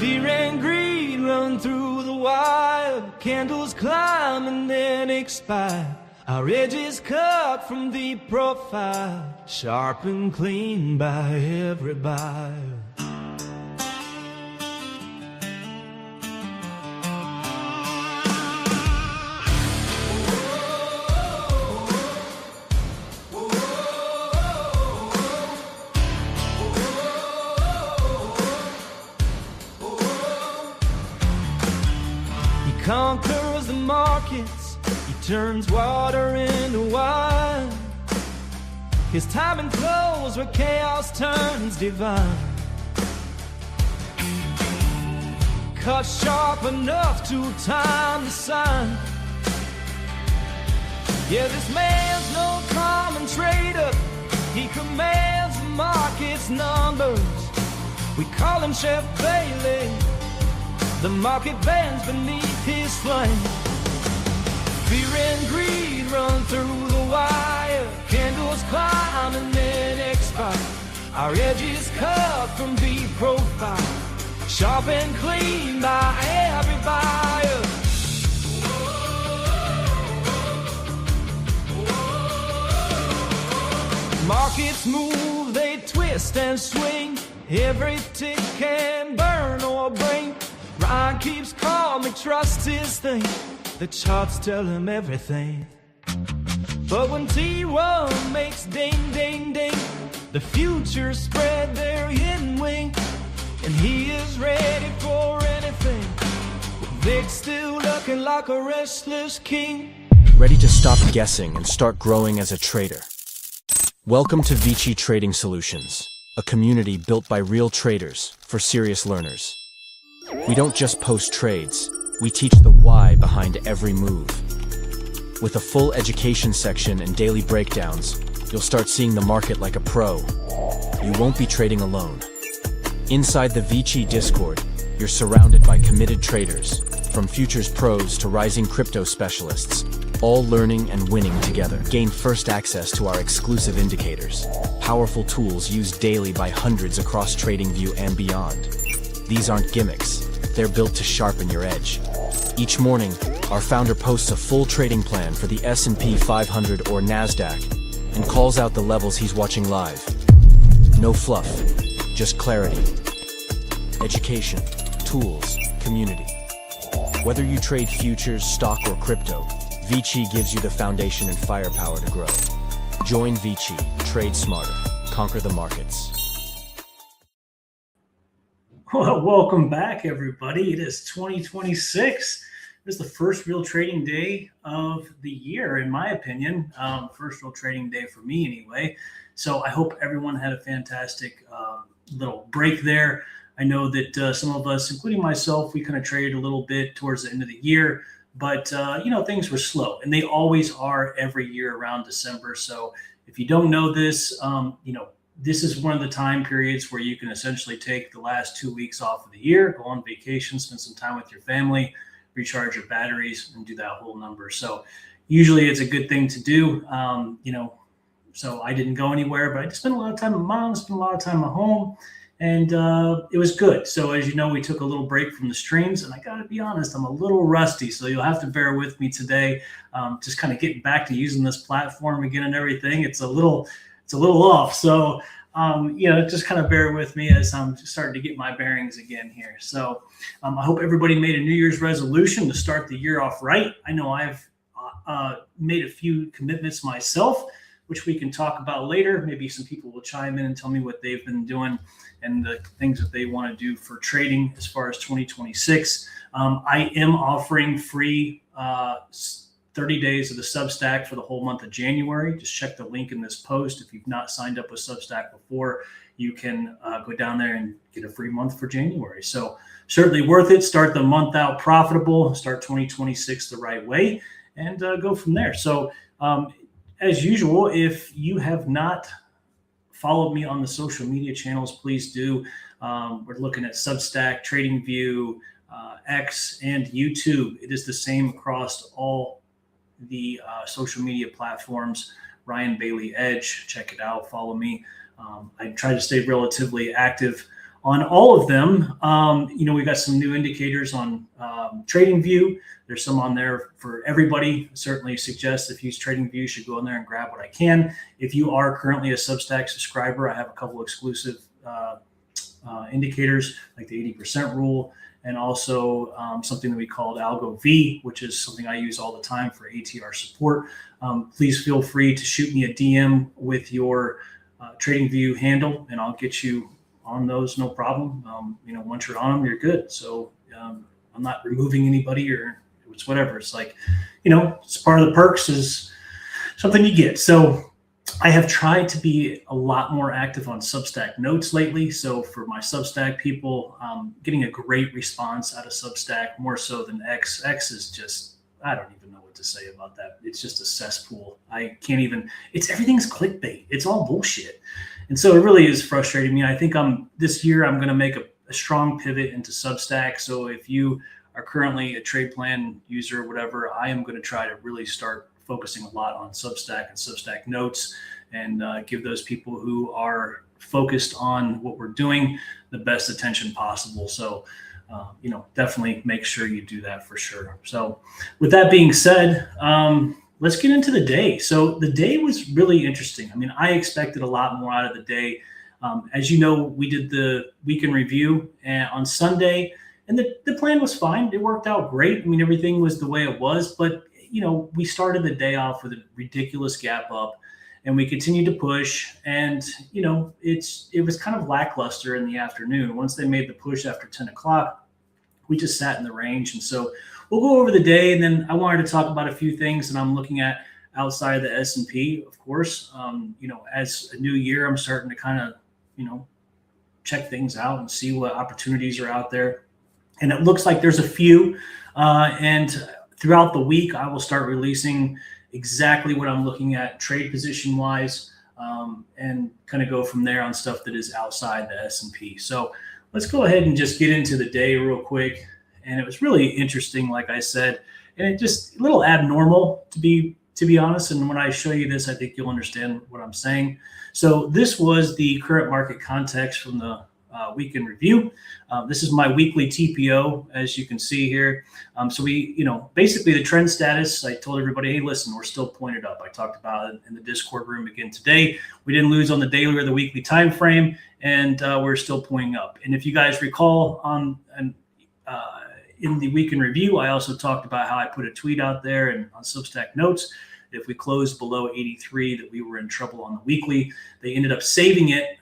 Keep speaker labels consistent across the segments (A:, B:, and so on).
A: Fear and greed run through the wire. Candles climb and then expire. Our edges cut from the profile, sharp and clean by every buyer. He conquers the markets, he turns water into wine. His timing flows where chaos turns divine. Cut sharp enough to time the sign. Yeah, this man's no common trader. He commands the market's numbers. We call him Chef Bailey. The market bends beneath his flame. Fear and greed run through the wire. Candles climb and then expire. Our edges cut from the profile, sharp and clean by every buyer. Markets move, they twist and swing. Every tick can burn or bring. Ryan keeps calm, he trusts his thing. The charts tell him everything. But when T1 makes ding, ding, ding, the futures spread their hidden wing. And he is ready for anything. Vic's still looking like a restless king.
B: Ready to stop guessing and start growing as a trader. Welcome to Vici Trading Solutions, a community built by real traders for serious learners. We don't just post trades, we teach the why behind every move. With a full education section and daily breakdowns, you'll start seeing the market like a pro. You won't be trading alone. Inside the Vici Discord, you're surrounded by committed traders, from futures pros to rising crypto specialists, all learning and winning together. Gain first access to our exclusive indicators, powerful tools used daily by hundreds across TradingView and beyond. These aren't gimmicks, they're built to sharpen your edge. Each morning, our founder posts a full trading plan for the S&P 500 or NASDAQ and calls out the levels he's watching live. No fluff, just clarity. Education, tools, community. Whether you trade futures, stock, or crypto, Vici gives you the foundation and firepower to grow. Join Vici, trade smarter, conquer the markets.
C: Well, welcome back, everybody. It is 2026. This is the first real trading day of the year, in my opinion. First real trading day for me, anyway. So I hope everyone had a fantastic little break there. I know that some of us, including myself, we kind of traded a little bit towards the end of the year, but things were slow, and they always are every year around December. So if you don't know this, this is one of the time periods where you can essentially take the last 2 weeks off of the year, go on vacation, spend some time with your family, recharge your batteries, and do that whole number. So usually it's a good thing to do. So I didn't go anywhere, but I just spent a lot of time with mom, spent a lot of time at home, and it was good. So as you know, we took a little break from the streams, and I got to be honest, I'm a little rusty. So you'll have to bear with me today. Just kind of getting back to using this platform again and everything. It's a little off. So, just kind of bear with me as I'm starting to get my bearings again here. So I hope everybody made a New Year's resolution to start the year off right. I know I've made a few commitments myself, which we can talk about later. Maybe some people will chime in and tell me what they've been doing and the things that they want to do for trading as far as 2026. I am offering free 30 days of the Substack for the whole month of January. Just check the link in this post. If you've not signed up with Substack before, you can go down there and get a free month for January. So certainly worth it. Start the month out profitable, start 2026 the right way, and go from there. So as usual, if you have not followed me on the social media channels, please do. We're looking at Substack, TradingView, X, and YouTube. It is the same across all the social media platforms. Ryan Bailey Edge, check it out, follow me. I try to stay relatively active on all of them, we've got some new indicators on TradingView. There's some on there for everybody. Certainly suggest if you use TradingView, you should go in there and grab what I can. If you are currently a Substack subscriber, I have a couple exclusive indicators like the 80% rule, and also something that we called Algo V, which is something I use all the time for ATR support. Please feel free to shoot me a DM with your TradingView handle, and I'll get you on those, no problem. Once you're on them, you're good. So I'm not removing anybody or it's whatever. It's like, it's part of the perks is something you get. So I have tried to be a lot more active on Substack notes lately. So for my Substack people, getting a great response out of Substack, more so than X. X is just, I don't even know what to say about that. It's just a cesspool. Everything's clickbait. It's all bullshit. And so it really is frustrating me. I think this year I'm going to make a strong pivot into Substack. So if you are currently a trade plan user or whatever, I am going to try to really start focusing a lot on Substack and Substack notes, and give those people who are focused on what we're doing the best attention possible. So, definitely make sure you do that for sure. So with that being said, let's get into the day. So the day was really interesting. I mean, I expected a lot more out of the day. As you know, we did the weekend review on Sunday, and the plan was fine. It worked out great. I mean, everything was the way it was, but we started the day off with a ridiculous gap up, and we continued to push. And it was kind of lackluster in the afternoon. Once they made the push after 10 o'clock, we just sat in the range. And so we'll go over the day, and then I wanted to talk about a few things that I'm looking at outside of the S&P, of course. As a new year, I'm starting to kind of check things out and see what opportunities are out there. And it looks like there's a few. And throughout the week, I will start releasing exactly what I'm looking at trade position wise, and kind of go from there on stuff that is outside the S&P. So let's go ahead and just get into the day real quick. And it was really interesting, like I said, and it just a little abnormal to be honest. And when I show you this, I think you'll understand what I'm saying. So this was the current market context from the weekend review. This is my weekly TPO, as you can see here. So we, basically the trend status, I told everybody, hey, listen, we're still pointed up. I talked about it in the Discord room again today. We didn't lose on the daily or the weekly time frame, and we're still pointing up. And if you guys recall in the weekend review, I also talked about how I put a tweet out there and on Substack notes. If we closed below 83, that we were in trouble on the weekly. They ended up saving it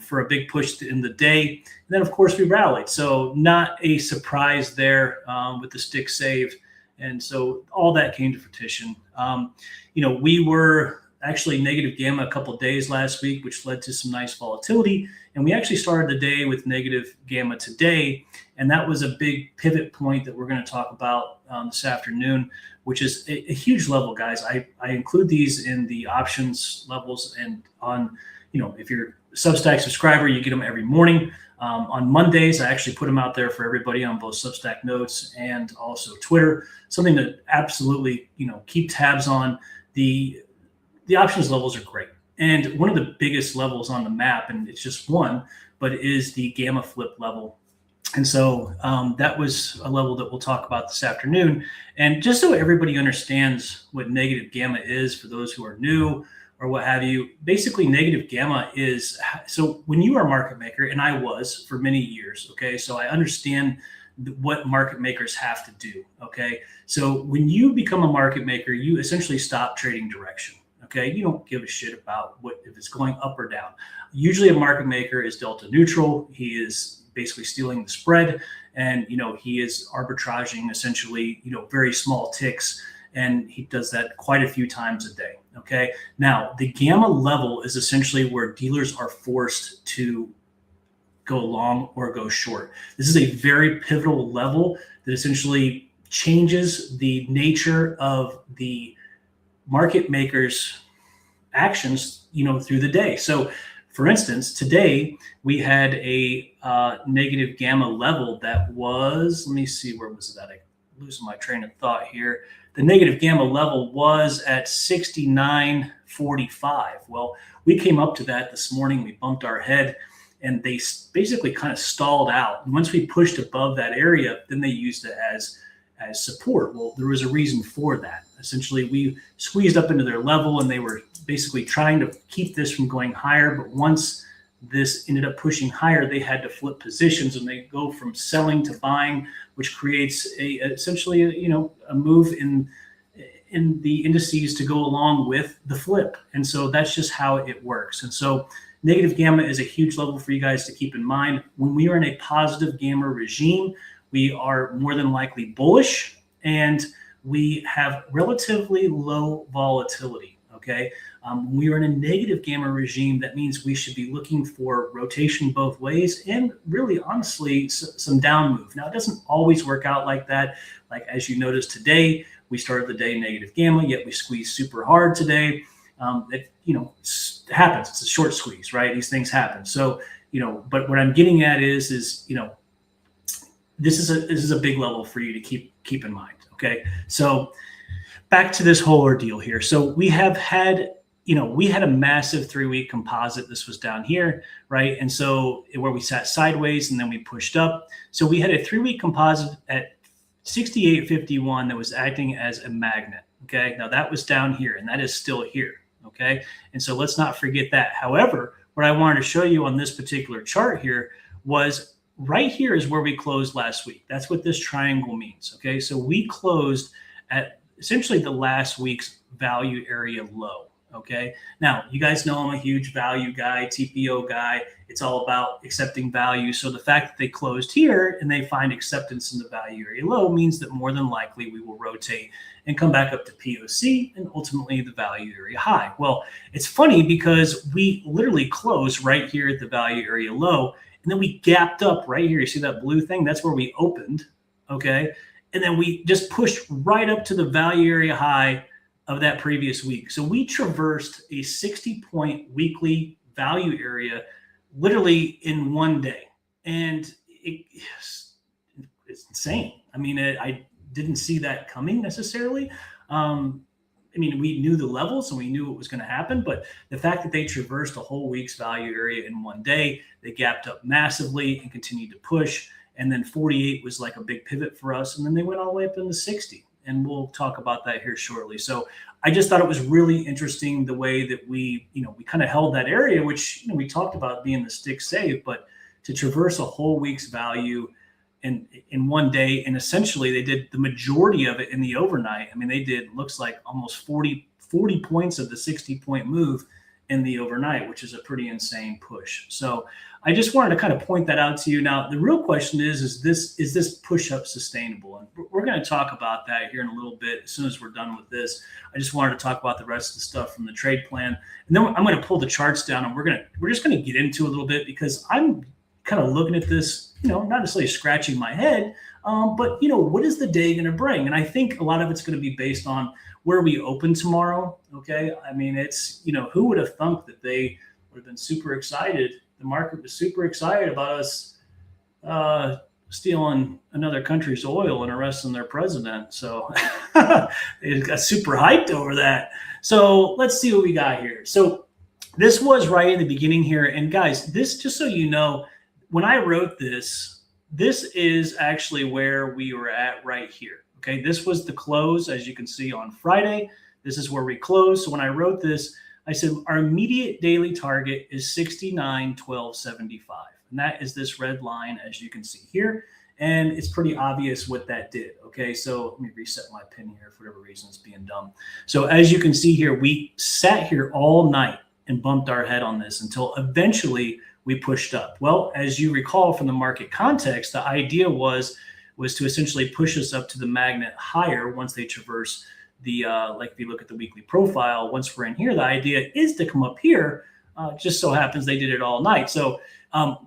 C: for a big push in the day. And then, of course, we rallied. So not a surprise there with the stick save. And so all that came to fruition. We were actually negative gamma a couple of days last week, which led to some nice volatility. And we actually started the day with negative gamma today. And that was a big pivot point that we're going to talk about this afternoon, which is a huge level, guys. I include these in the options levels, and on, if you're a Substack subscriber, you get them every morning. On Mondays, I actually put them out there for everybody on both Substack notes and also Twitter. Something to absolutely, keep tabs on. The options levels are great. And one of the biggest levels on the map, and it's just one, but is the gamma flip level. And so that was a level that we'll talk about this afternoon. And just so everybody understands what negative gamma is for those who are new or what have you, basically negative gamma is, so when you are a market maker, and I was for many years, okay, so I understand what market makers have to do, okay? So when you become a market maker, you essentially stop trading direction. Okay, you don't give a shit about if it's going up or down. Usually a market maker is delta neutral. He is basically stealing the spread, and he is arbitraging essentially very small ticks, and he does that quite a few times a day. Okay, now the gamma level is essentially where dealers are forced to go long or go short. This is a very pivotal level that essentially changes the nature of the market makers' actions, through the day. So, for instance, today we had a negative gamma level that was, let me see, where was that? I'm losing my train of thought here. The negative gamma level was at 69.45. Well, we came up to that this morning. We bumped our head, and they basically kind of stalled out. And once we pushed above that area, then they used it as support. Well, there was a reason for that. Essentially, we squeezed up into their level, and they were basically trying to keep this from going higher. But once this ended up pushing higher, they had to flip positions, and they go from selling to buying, which creates essentially a move in the indices to go along with the flip. And so that's just how it works. And so negative gamma is a huge level for you guys to keep in mind. When we are in a positive gamma regime, we are more than likely bullish, and we have relatively low volatility. Okay. When we are in a negative gamma regime, that means we should be looking for rotation both ways and really, honestly, some down move. Now, it doesn't always work out like that. Like, as you noticed today, we started the day negative gamma, yet we squeezed super hard today. It happens. It's a short squeeze, right? These things happen. So, but what I'm getting at is this is a big level for you to keep in mind. Okay. So back to this whole ordeal here. So we have had, we had a massive 3-week composite. This was down here, right? And so where we sat sideways and then we pushed up. So we had a 3-week composite at 68.51 that was acting as a magnet. Okay. Now that was down here, and that is still here. Okay. And so let's not forget that. However, what I wanted to show you on this particular chart here was right here is where we closed last week. That's what this triangle means. Okay. So we closed at essentially the last week's value area low. Okay. Now, you guys know I'm a huge value guy, TPO guy. It's all about accepting value. So the fact that they closed here and they find acceptance in the value area low means that more than likely we will rotate and come back up to POC and ultimately the value area high. Well, it's funny because we literally closed right here at the value area low, and then we gapped up right here. You see that blue thing? That's where we opened. Okay. And then we just pushed right up to the value area high of that previous week. So we traversed a 60-point weekly value area literally in one day. And it's insane. I mean, I didn't see that coming necessarily. We knew the levels and we knew what was going to happen, but the fact that they traversed a whole week's value area in one day, they gapped up massively and continued to push. And then 48 was like a big pivot for us. And then they went all the way up into 60. And we'll talk about that here shortly. So I just thought it was really interesting the way that we kind of held that area, which, we talked about being the stick save, but to traverse a whole week's value in one day. And essentially they did the majority of it in the overnight. I mean, they did, looks like almost 40 points of the 60-point move in the overnight, which is a pretty insane push. So I just wanted to kind of point that out to you. Now, the real question is this push-up sustainable? And we're going to talk about that here in a little bit as soon as we're done with this. I just wanted to talk about the rest of the stuff from the trade plan. And then I'm going to pull the charts down, and we're just going to get into a little bit because I'm kind of looking at this, not necessarily scratching my head, but, what is the day going to bring? And I think a lot of it's going to be based on where we open tomorrow. Okay. I mean, it's, who would have thunk that they would have been super excited? The market was super excited about us stealing another country's oil and arresting their president. So they got super hyped over that. So let's see what we got here. So this was right in the beginning here. And guys, this, just so you know, when I wrote this is actually where we were at right here. Okay, this was the close, as you can see, on Friday. This is where we closed. So when I wrote this, I said our immediate daily target is 69.1275. And that is this red line, as you can see here. And it's pretty obvious what that did. Okay, so let me reset my pin here for whatever reason it's being dumb. So as you can see here, we sat here all night and bumped our head on this until eventually we pushed up. Well, as you recall from the market context, the idea was to essentially push us up to the magnet higher once they traverse the, like if you look at the weekly profile, once we're in here, the idea is to come up here. Just so happens they did it all night. So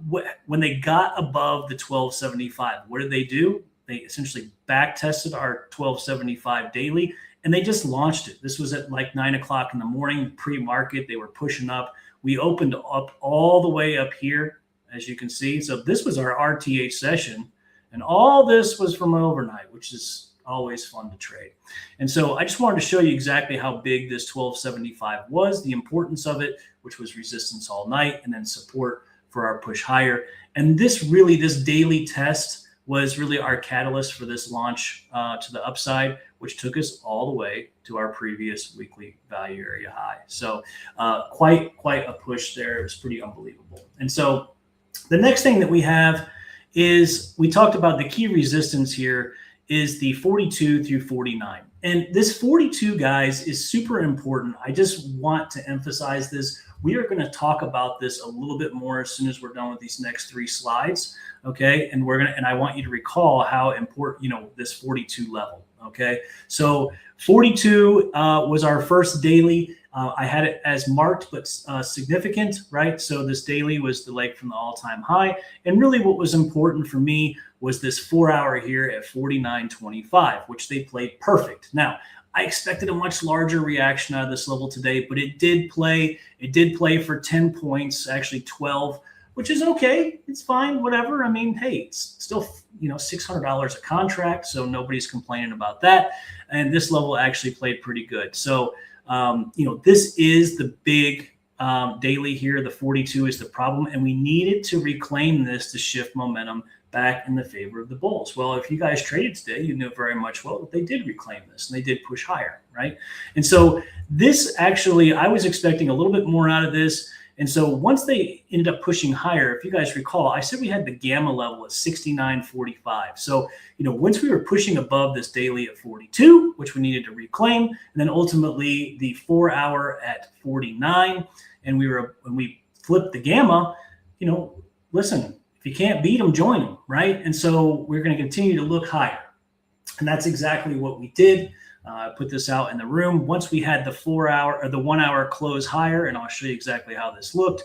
C: when they got above the 1275, what did they do? They essentially back tested our 1275 daily, and they just launched it. This was at like 9 o'clock in the morning, pre-market. They were pushing up. We opened up all the way up here, as you can see. So this was our RTH session. And all this was from overnight, which is always fun to trade. And so I just wanted to show you exactly how big this 1275 was, the importance of it, which was resistance all night, and then support for our push higher. And this daily test was really our catalyst for this launch to the upside, which took us all the way to our previous weekly value area high. So quite a push there. It was pretty unbelievable. And so the next thing that we have is, we talked about the key resistance here is the 42 through 49. And this 42, guys, is super important. I just want to emphasize this. We are going to talk about this a little bit more as soon as we're done with these next 3 slides. Okay. And I want you to recall how important, this 42 level. Okay. So 42 was our first daily. I had it as marked, but significant, right? So this daily was the leg from the all-time high. And really what was important for me was this 4-hour here at 49.25, which they played perfect. Now, I expected a much larger reaction out of this level today, but it did play. It did play for 10 points, actually 12, which is okay. It's fine, whatever. I mean, hey, it's still, $600 a contract, so nobody's complaining about that. And this level actually played pretty good. So, this is the big daily here. The 42 is the problem, and we needed to reclaim this to shift momentum back in the favor of the bulls. Well, if you guys traded today, you know very much well that they did reclaim this and they did push higher, right? And so this actually, I was expecting a little bit more out of this. And so once they ended up pushing higher, if you guys recall, I said we had the gamma level at 69.45. So, once we were pushing above this daily at 42, which we needed to reclaim, and then ultimately the 4-hour at 49, and when we flipped the gamma, listen, if you can't beat them, join them, right? And so we're going to continue to look higher. And that's exactly what we did. I put this out in the room. Once we had the 4-hour or the 1-hour close higher, and I'll show you exactly how this looked.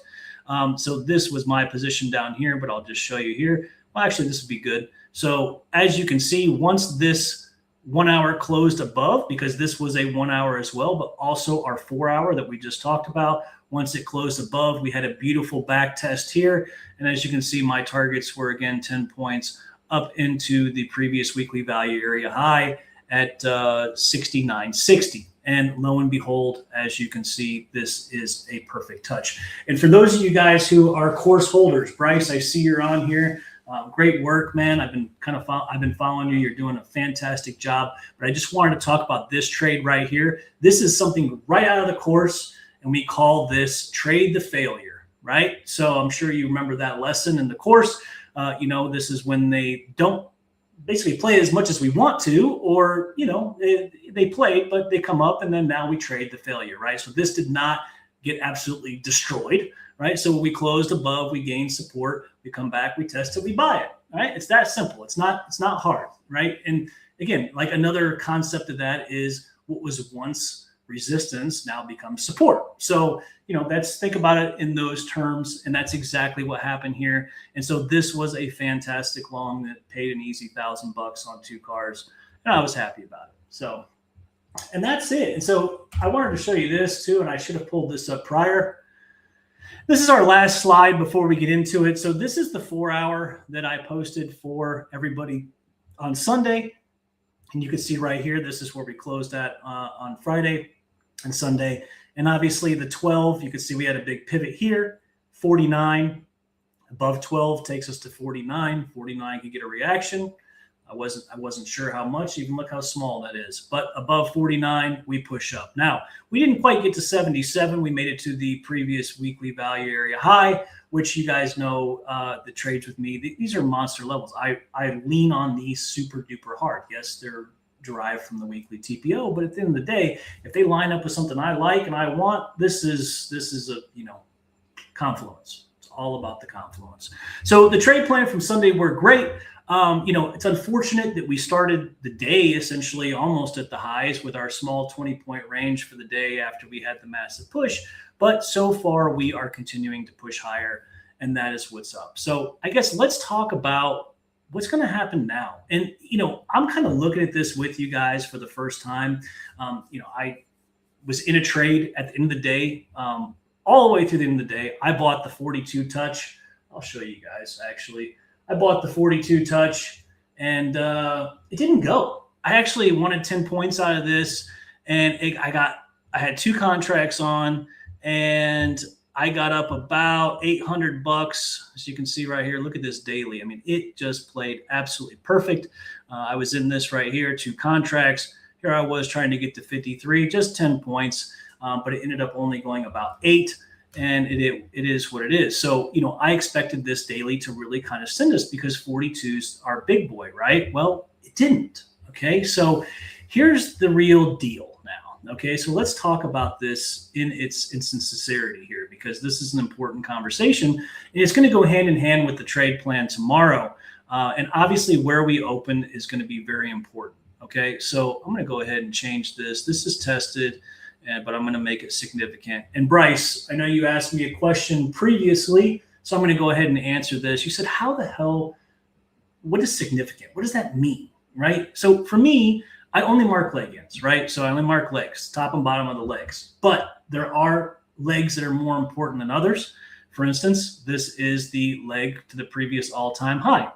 C: So this was my position down here, but I'll just show you here. Well, actually, this would be good. So as you can see, once this 1-hour closed above, because this was a 1-hour as well, but also our 4-hour that we just talked about, once it closed above, we had a beautiful back test here. And as you can see, my targets were, again, 10 points up into the previous weekly value area high at 69.60. And lo and behold, as you can see, this is a perfect touch. And for those of you guys who are course holders, Bryce, I see you're on here. Great work, man. I've been following you. You're doing a fantastic job. But I just wanted to talk about this trade right here. This is something right out of the course, and we call this trade the failure, right? So I'm sure you remember that lesson in the course. This is when they don't basically play as much as we want to, or, they played, but they come up, and then now we trade the failure, right? So this did not get absolutely destroyed, right? So when we closed above, we gain support, we come back, we test it, we buy it, right? It's that simple. It's not hard, right? And again, like another concept of that is what was once resistance now becomes support. So, think about it in those terms, and that's exactly what happened here. And so this was a fantastic long that paid an easy $1,000 on 2 cars, and I was happy about it. So, and that's it. And so I wanted to show you this too, and I should have pulled this up prior. This is our last slide before we get into it. So this is the 4-hour that I posted for everybody on Sunday. And you can see right here, this is where we closed at on Friday and Sunday. And obviously the 12, you can see we had a big pivot here, 49. Above 12 takes us to 49. 49 can get a reaction. I wasn't sure how much, even look how small that is. But above 49, we push up. Now, we didn't quite get to 77. We made it to the previous weekly value area high, which you guys know the trades with me. These are monster levels. I lean on these super duper hard. Yes, they're derived from the weekly TPO, but at the end of the day, if they line up with something I like and I want, this is a confluence. It's all about the confluence. So the trade plan from Sunday were great. It's unfortunate that we started the day essentially almost at the highs with our small 20-point range for the day after we had the massive push. But so far, we are continuing to push higher, and that is what's up. So I guess let's talk about what's going to happen now. And, I'm kind of looking at this with you guys for the first time. I was in a trade at the end of the day, all the way through the end of the day. I bought the 42 touch. I'll show you guys, actually. I bought the 42 touch, and it didn't go. I actually wanted 10 points out of this, and I had 2 contracts on, and I got up about $800. As you can see right here, look at this daily. I mean, it just played absolutely perfect. I was in this right here, 2 contracts. Here I was trying to get to 53, just 10 points, but it ended up only going about 8. And it is what it is. So, I expected this daily to really kind of send us because 42's our big boy, right? Well, it didn't. Okay. So here's the real deal now. Okay. So let's talk about this in its sincerity here, because this is an important conversation and it's going to go hand in hand with the trade plan tomorrow. And obviously where we open is going to be very important. Okay. So I'm going to go ahead and change this. This is tested. But I'm going to make it significant. And Bryce, I know you asked me a question previously, so I'm going to go ahead and answer this. You said, how the hell, what is significant? What does that mean, right? So for me, I only mark leg ends, right? So I only mark legs, top and bottom of the legs. But there are legs that are more important than others. For instance, this is the leg to the previous all-time high.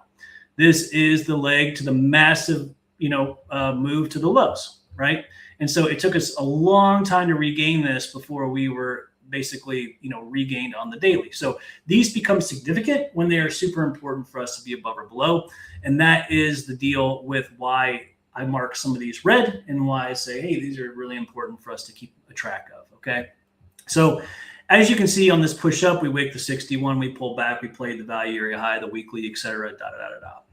C: This is the leg to the massive, move to the lows, right? And so it took us a long time to regain this before we were basically, regained on the daily. So these become significant when they are super important for us to be above or below. And that is the deal with why I mark some of these red and why I say, hey, these are really important for us to keep a track of. Okay. So as you can see on this push up, we wake the 61, we pull back, we played the value area high, the weekly, et cetera,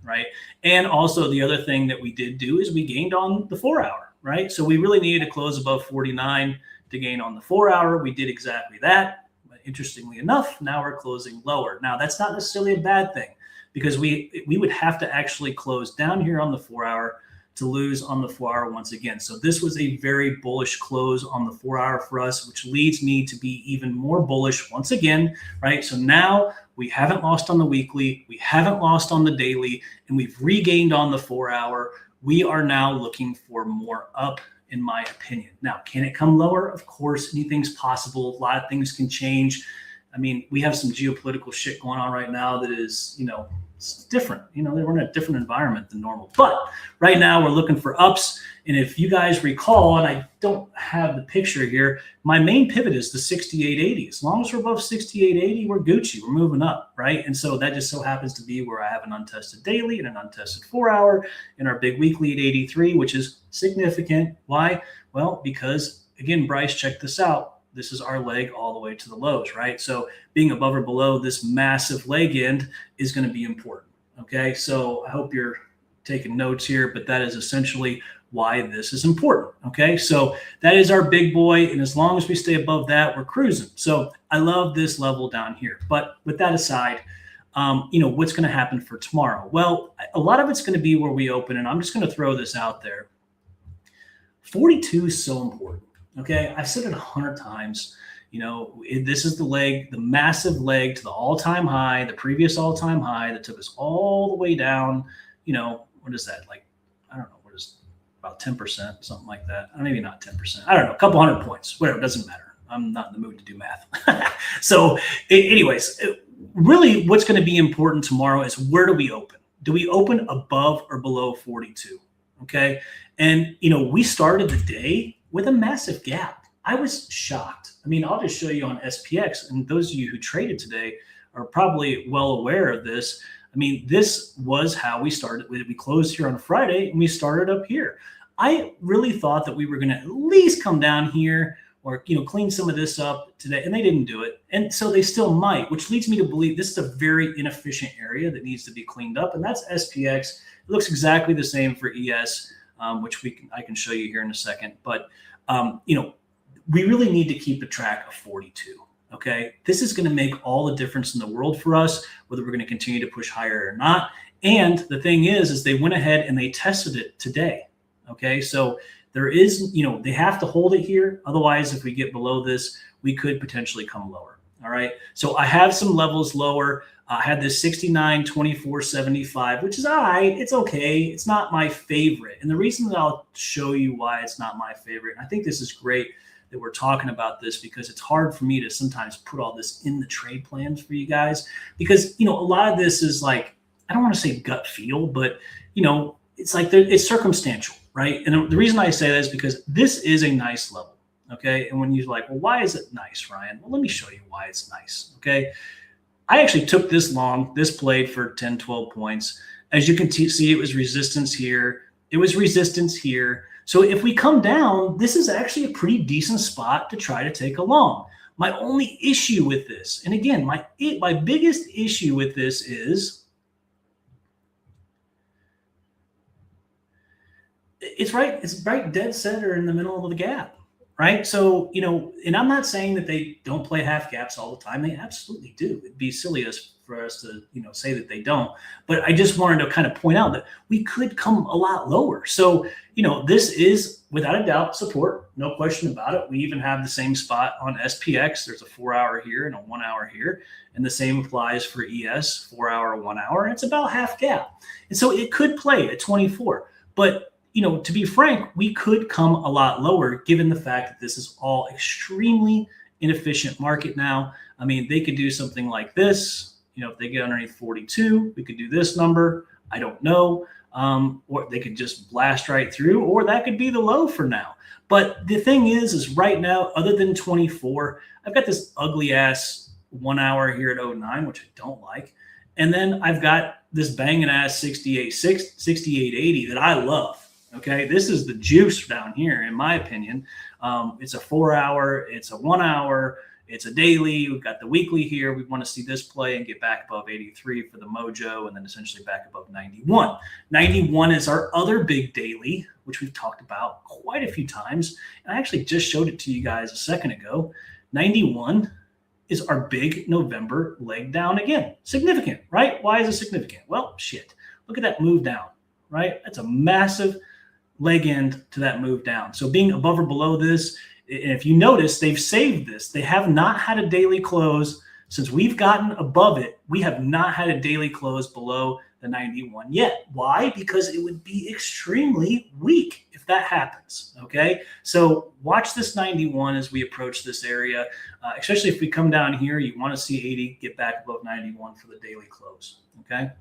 C: right? And also the other thing that we did do is we gained on the 4 hour. Right. So we really needed to close above 49 to gain on the 4 hour. We did exactly that. But interestingly enough, now we're closing lower. Now, that's not necessarily a bad thing because we would have to actually close down here on the 4 hour to lose on the 4 hour once again. So this was a very bullish close on the 4 hour for us, which leads me to be even more bullish once again. Right. So now we haven't lost on the weekly. We haven't lost on the daily, and we've regained on the 4 hour. We are now looking for more up, in my opinion. Now, can it come lower? Of course, anything's possible. A lot of things can change. I mean, we have some geopolitical shit going on right now that is, it's different. We're in a different environment than normal. But right now we're looking for ups. And if you guys recall, and I don't have the picture here, my main pivot is the 68.80. As long as we're above 68.80, we're Gucci. We're moving up, right? And so that just so happens to be where I have an untested daily and an untested 4 hour and our big weekly at 83, which is significant. Why? Well, because again, Bryce, check this out. This is our leg all the way to the lows, right? So being above or below this massive leg end is going to be important. Okay. So I hope you're taking notes here, but that is essentially why this is important. Okay. So that is our big boy. And as long as we stay above that, we're cruising. So I love this level down here. But with that aside, what's going to happen for tomorrow? Well, a lot of it's going to be where we open, and I'm just going to throw this out there. 42 is so important. Okay. I've said it 100 times. This is the leg, the massive leg to the all-time high, the previous all-time high that took us all the way down. What is that? Like, I don't know, what is about 10%, something like that. Maybe not 10%. I don't know, a couple hundred points, whatever, it doesn't matter. I'm not in the mood to do math. So anyways, really what's going to be important tomorrow is where do we open? Do we open above or below 42? Okay. And, we started the day with a massive gap. I was shocked. I mean, I'll just show you on SPX, and those of you who traded today are probably well aware of this. I mean, this was how we started. We closed here on Friday and we started up here. I really thought that we were going to at least come down here or, clean some of this up today, and they didn't do it. And so they still might, which leads me to believe this is a very inefficient area that needs to be cleaned up. And that's SPX. It looks exactly the same for ES, which I can show you here in a second. But, we really need to keep a track of 42. Okay. This is going to make all the difference in the world for us, whether we're going to continue to push higher or not. And the thing is they went ahead and they tested it today. Okay. So there is, they have to hold it here. Otherwise, if we get below this, we could potentially come lower. All right. So I have some levels lower. I had this 69, 24, 75, which is all right. It's okay. It's not my favorite. And the reason that I'll show you why it's not my favorite, I think this is great that we're talking about this, because it's hard for me to sometimes put all this in the trade plans for you guys, because, a lot of this is like, I don't want to say gut feel, but, it's like it's circumstantial, right? And the reason I say that is because this is a nice level. Okay. And when you're like, well, why is it nice, Ryan? Well, let me show you why it's nice. Okay. I actually took this long. This played for 10, 12 points. As you can see, it was resistance here. It was resistance here. So if we come down, this is actually a pretty decent spot to try to take a long. My only issue with this, and again, my biggest issue with this is it's right dead center in the middle of the gap, right? So, and I'm not saying that they don't play half gaps all the time. They absolutely do. It'd be silly for us to, say that they don't. But I just wanted to kind of point out that we could come a lot lower. So, this is without a doubt support, no question about it. We even have the same spot on SPX. There's a 4-hour here and a 1 hour here. And the same applies for ES, 4 hour, 1 hour. And it's about half gap. And so it could play at 24. But to be frank, we could come a lot lower given the fact that this is all extremely inefficient market now. I mean, they could do something like this. If they get underneath 42, we could do this number. I don't know. Or they could just blast right through, or that could be the low for now. But the thing is right now, other than 24, I've got this ugly ass 1 hour here at 09, which I don't like. And then I've got this banging ass 68.80 that I love. Okay. This is the juice down here, in my opinion. It's a 4 hour, it's a 1 hour, it's a daily. We've got the weekly here. We want to see this play and get back above 83 for the mojo, and then essentially back above 91. 91 is our other big daily, which we've talked about quite a few times. And I actually just showed it to you guys a second ago. 91 is our big November leg down again. Significant, right? Why is it significant? Well, shit. Look at that move down, right? That's a massive leg end to that move down. So being above or below this, and if you notice, they've saved this. They have not had a daily close since we've gotten above it. We have not had a daily close below the 91 yet. Why? Because it would be extremely weak if that happens. Okay. So watch this 91 as we approach this area, especially if we come down here, you want to see 80 get back above 91 for the daily close. Okay.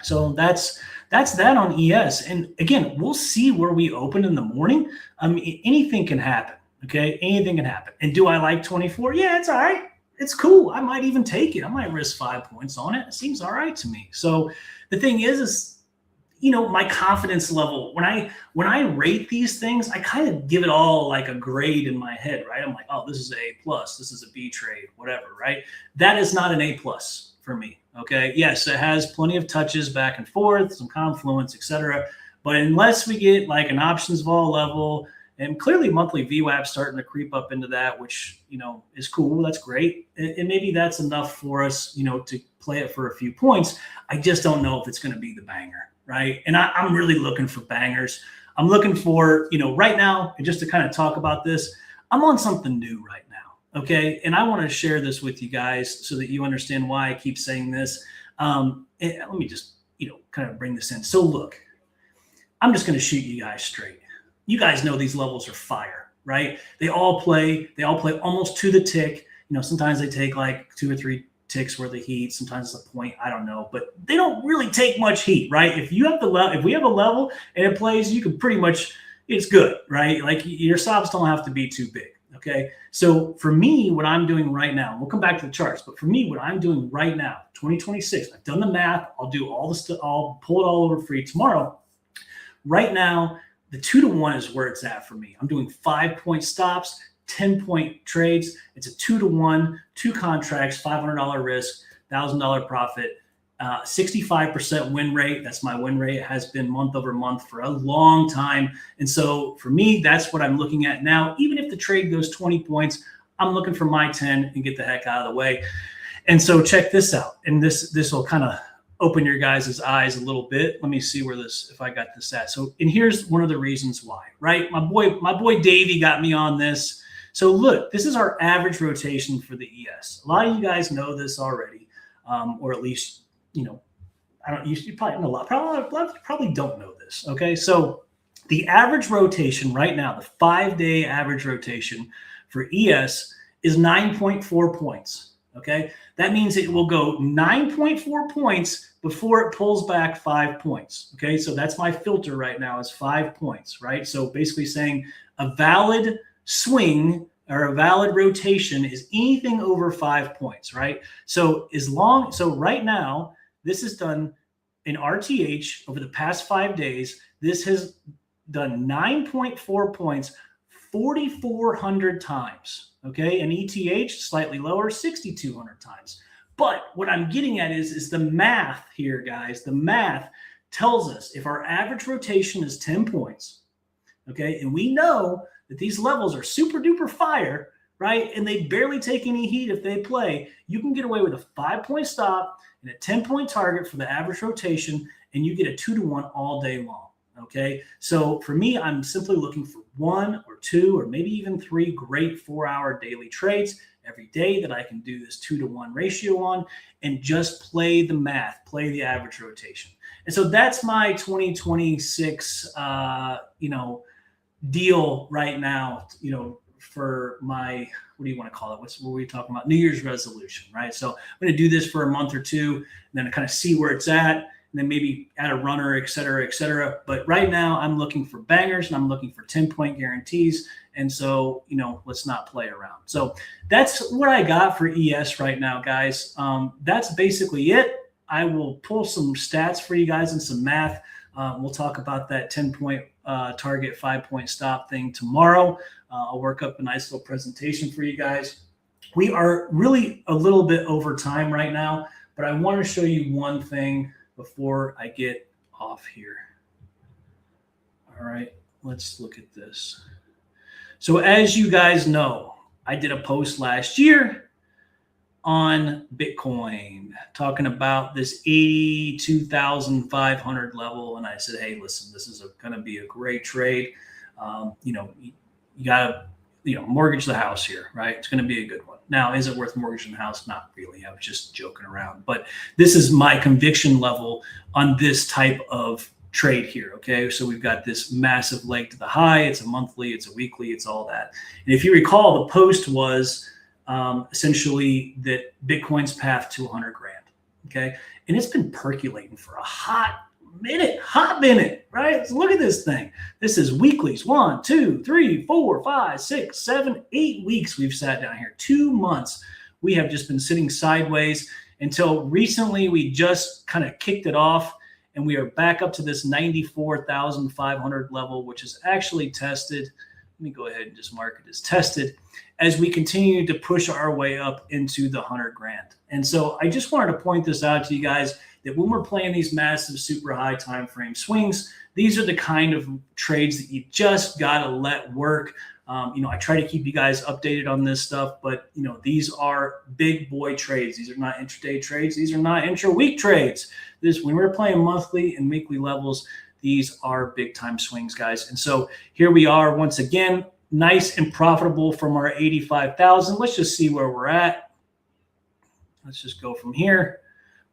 C: So that's that on ES. And again, we'll see where we open in the morning. I mean, anything can happen. Okay. Anything can happen. And do I like 24? Yeah, it's all right. It's cool. I might even take it. I might risk 5 points on it. It seems all right to me. So the thing is, my confidence level, when I rate these things, I kind of give it all like a grade in my head, right? I'm like, oh, this is an A+, this is a B trade, whatever, right? That is not an A+ for me. Okay. Yes, it has plenty of touches back and forth, some confluence, etc. But unless we get like an options vol level, and clearly monthly VWAP starting to creep up into that, which, is cool. That's great. And maybe that's enough for us, to play it for a few points. I just don't know if it's going to be the banger, right? And I'm really looking for bangers. I'm looking for, right now, and just to kind of talk about this, I'm on something new right now. Okay. And I want to share this with you guys so that you understand why I keep saying this. And let me just, kind of bring this in. So look, I'm just going to shoot you guys straight. You guys know these levels are fire, right? They all play almost to the tick. Sometimes they take like 2 or 3 ticks worth of heat. Sometimes it's a point, I don't know, but they don't really take much heat, right? If we have a level and it plays, you can pretty much, it's good, right? Like your stops don't have to be too big. Okay. So for me, what I'm doing right now, we'll come back to the charts, but for me, what I'm doing right now, 2026, I've done the math. I'll do all the stuff. I'll pull it all over for you tomorrow. Right now, the 2-to-1 is where it's at for me. I'm doing 5-point stops, 10-point trades. It's a 2-to-1, 2 contracts, $500 risk, $1,000 profit, 65% win rate. That's my win rate. It has been month over month for a long time. And so for me, that's what I'm looking at now. Even if the trade goes 20 points, I'm looking for my 10 and get the heck out of the way. And so check this out. And this will kind of open your guys' eyes a little bit. Let me see if I got this at. So, and here's one of the reasons why, right? My boy Davey got me on this. So look, this is our average rotation for the ES. A lot of you guys know this already, or at least, you probably know a lot. Probably don't know this. Okay. So the average rotation right now, the 5-day average rotation for ES is 9.4 points. Okay. That means it will go 9.4 points before it pulls back 5 points. Okay. So that's my filter right now is 5 points, right? So basically saying a valid swing or a valid rotation is anything over 5 points, right? So right now, this is done in RTH over the past 5 days. This has done 9.4 points 4,400 times, okay? And ETH, slightly lower, 6,200 times. But what I'm getting at is the math here, guys. The math tells us if our average rotation is 10 points, okay, and we know that these levels are super duper fire, right, and they barely take any heat if they play, you can get away with a 5-point stop and a 10-point target for the average rotation, and you get a 2-to-1 all day long, okay? So for me, I'm simply looking for 1 or 2 or maybe even 3 great 4-hour daily trades every day that I can do this 2-to-1 ratio on and just play the math, play the average rotation. And so that's my 2026, deal right now, for my, what do you want to call it? What were we talking about? New Year's resolution, right? So I'm going to do this for a month or two and then kind of see where it's at and then maybe add a runner, et cetera, et cetera. But right now I'm looking for bangers and I'm looking for 10-point guarantees. And so, let's not play around. So that's what I got for ES right now, guys. That's basically it. I will pull some stats for you guys and some math. We'll talk about that 10-point target, 5-point stop thing tomorrow. I'll work up a nice little presentation for you guys. We are really a little bit over time right now, but I want to show you one thing before I get off here. All right, let's look at this. So as you guys know, I did a post last year on Bitcoin talking about this 82,500 level. And I said, hey, listen, this is going to be a great trade. You got to, mortgage the house here, right? It's going to be a good one. Now, is it worth mortgaging the house? Not really. I was just joking around. But this is my conviction level on this type of trade here, okay? So we've got this massive leg to the high. It's a monthly, it's a weekly, it's all that. And if you recall, the post was essentially that Bitcoin's path to 100 grand, okay? And it's been percolating for a hot minute, right? So look at this thing. This is weeklies. 1, 2, 3, 4, 5, 6, 7, 8 weeks we've sat down here. 2 months we have just been sitting sideways until recently we just kind of kicked it off. And we are back up to this 94,500 level, which is actually tested. Let me go ahead and just mark it as tested as we continue to push our way up into the 100 grand. And so I just wanted to point this out to you guys that when we're playing these massive, super high time frame swings, these are the kind of trades that you just got to let work. I try to keep you guys updated on this stuff, but these are big boy trades. These are not intraday trades. These are not intra-week trades. When we're playing monthly and weekly levels, these are big time swings, guys. And so here we are once again, nice and profitable from our 85,000. Let's just see where we're at. Let's just go from here.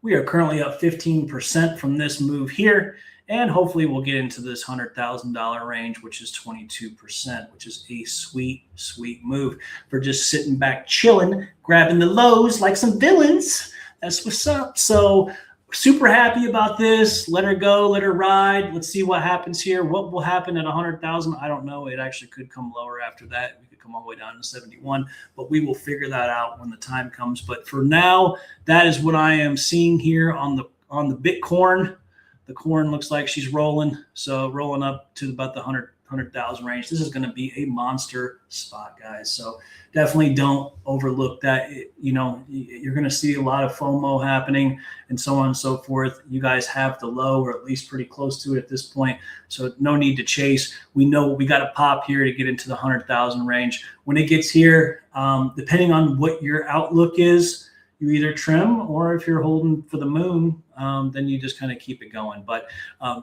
C: We are currently up 15% from this move here. And hopefully we'll get into this $100,000 range, which is 22%, which is a sweet, sweet move for just sitting back, chilling, grabbing the lows like some villains. That's what's up. So super happy about this. Let her go. Let her ride. Let's see what happens here. What will happen at 100,000? I don't know. It actually could come lower after that. We could come all the way down to 71, but we will figure that out when the time comes. But for now, that is what I am seeing here on the Bitcoin. The corn looks like she's rolling. So rolling up to about the 100,000 range. This is going to be a monster spot, guys. So definitely don't overlook that. You're going to see a lot of FOMO happening and so on and so forth. You guys have the low, or at least pretty close to it at this point. So no need to chase. We know we got to pop here to get into the 100,000 range. When it gets here, depending on what your outlook is, you either trim, or if you're holding for the moon, then you just kind of keep it going. But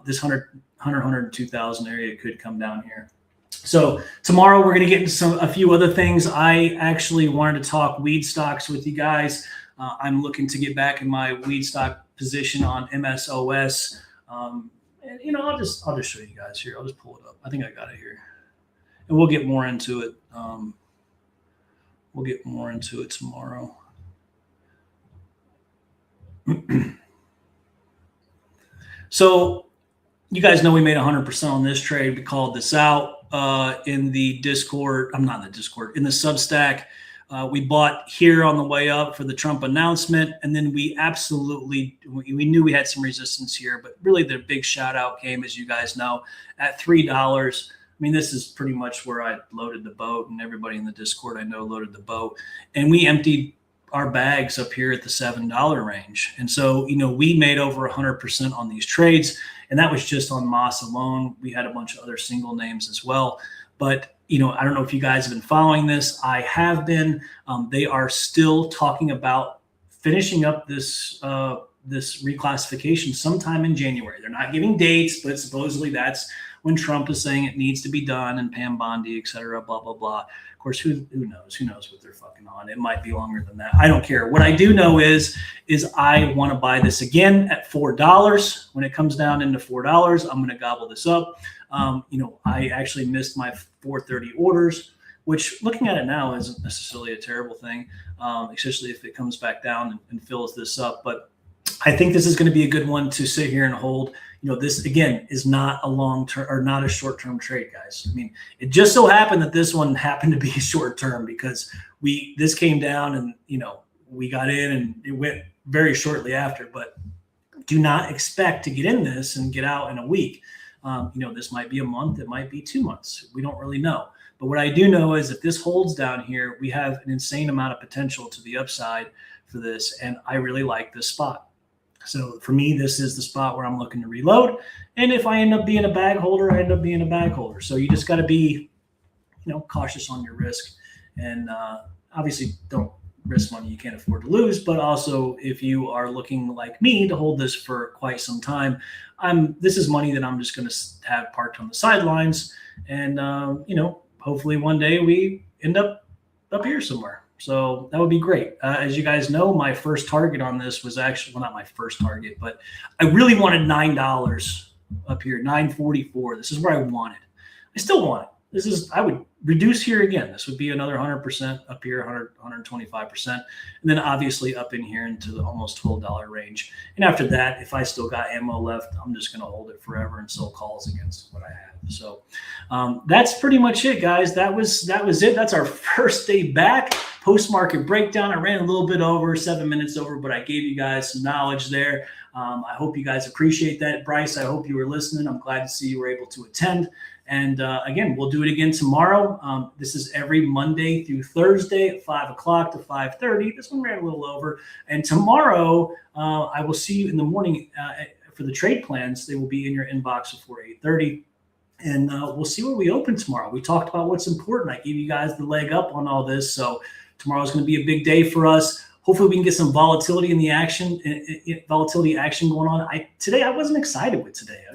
C: this 102,000 area could come down here. So tomorrow we're going to get into a few other things. I actually wanted to talk weed stocks with you guys. I'm looking to get back in my weed stock position on MSOS. And I'll just show you guys here. I'll just pull it up. I think I got it here, and we'll get more into it. We'll get more into it tomorrow. So you guys know we made 100% on this trade. We called this out. in the Discord. I'm not in the Discord, in the Substack. We bought here on the way up for the Trump announcement, and then we knew we had some resistance here, but really the big shout out came, as you guys know, at $3. I mean, this is pretty much where I loaded the boat, and everybody in the Discord I know loaded the boat, and we emptied our bags up here at the $7 range. And so, we made over 100% on these trades, and that was just on Moss alone. We had a bunch of other single names as well, but I don't know if you guys have been following this. I have been. They are still talking about finishing up this reclassification sometime in January. They're not giving dates, but supposedly that's when Trump is saying it needs to be done, and Pam Bondi, et cetera, blah, blah, blah. Of course, who knows? Who knows what they're fucking on? It might be longer than that. I don't care. What I do know is I want to buy this again at $4. When it comes down into $4, I'm going to gobble this up. I actually missed my 430 orders, which, looking at it now, isn't necessarily a terrible thing, especially if it comes back down and fills this up. But I think this is going to be a good one to sit here and hold. This again is not a long-term or not a short-term trade, guys. I mean, it just so happened that this one happened to be short-term because this came down and we got in and it went very shortly after. But do not expect to get in this and get out in a week. This might be a month, it might be 2 months. We don't really know. But what I do know is if this holds down here, we have an insane amount of potential to the upside for this. And I really like this spot. So for me, this is the spot where I'm looking to reload. And if I end up being a bag holder, I end up being a bag holder. So you just got to be, cautious on your risk. And obviously don't risk money you can't afford to lose. But also, if you are looking like me to hold this for quite some time, this is money that I'm just going to have parked on the sidelines. And, hopefully one day we end up here somewhere. So that would be great. As you guys know, my first target on this was actually, well, not my first target, but I really wanted $9 up here, $9.44. This is where I wanted. I still want it. I would reduce here again. This would be another 100% up here, 125%. And then obviously up in here into the almost $12 range. And after that, if I still got ammo left, I'm just going to hold it forever and sell calls against what I have. So that's pretty much it, guys. That was it. That's our first day back. Post-market breakdown. I ran a little bit over, 7 minutes over, but I gave you guys some knowledge there. I hope you guys appreciate that. Bryce, I hope you were listening. I'm glad to see you were able to attend. And again, we'll do it again tomorrow. This is every Monday through Thursday at 5 o'clock to 5:30. This one ran a little over. And tomorrow, I will see you in the morning for the trade plans. They will be in your inbox before 8:30. And we'll see where we open tomorrow. We talked about what's important. I gave you guys the leg up on all this. So tomorrow's going to be a big day for us. Hopefully we can get some volatility in the action, volatility action going on. Today I wasn't excited with today. I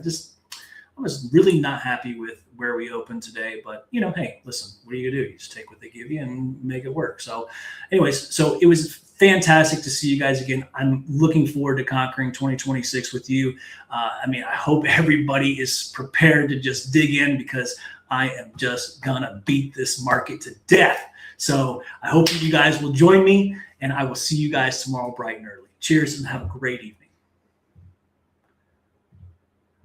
C: was really not happy with where we opened today, but hey, listen, what are you gonna do? You just take what they give you and make it work. So anyways, so it was fantastic to see you guys again. I'm looking forward to conquering 2026 with you. I hope everybody is prepared to just dig in because I am just gonna beat this market to death. So I hope that you guys will join me, and I will see you guys tomorrow bright and early. Cheers and have a great evening.